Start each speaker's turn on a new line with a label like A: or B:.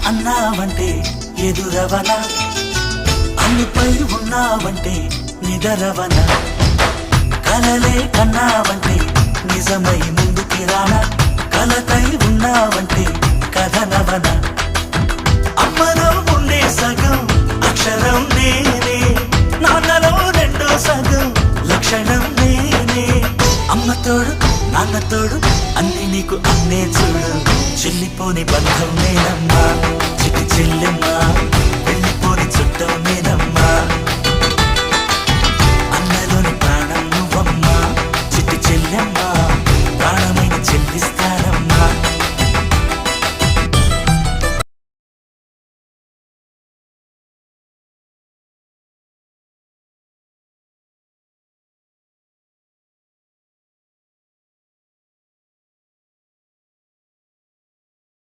A: అన్నావంటే ఎదురవన, అన్నిపై ఉన్నావంటే నిదరవన, కలలే కన్నావంటే నిజమై ముందుకి రానా, కలతై ఉన్నావంటే కథనవన. అమ్మలో ఉండే సగం అక్షరం నేనే, నాన్నలో రెండో సగం లక్షణం నేనే. అమ్మ తోడు నాన్న తోడు అన్ని నీకు అన్నే చూడు, చెల్లిపోని బంధం నేనమ్మా, చిటి చెల్లెమ్మా, వెళ్ళిపోని చుట్టం నేనమ్మా.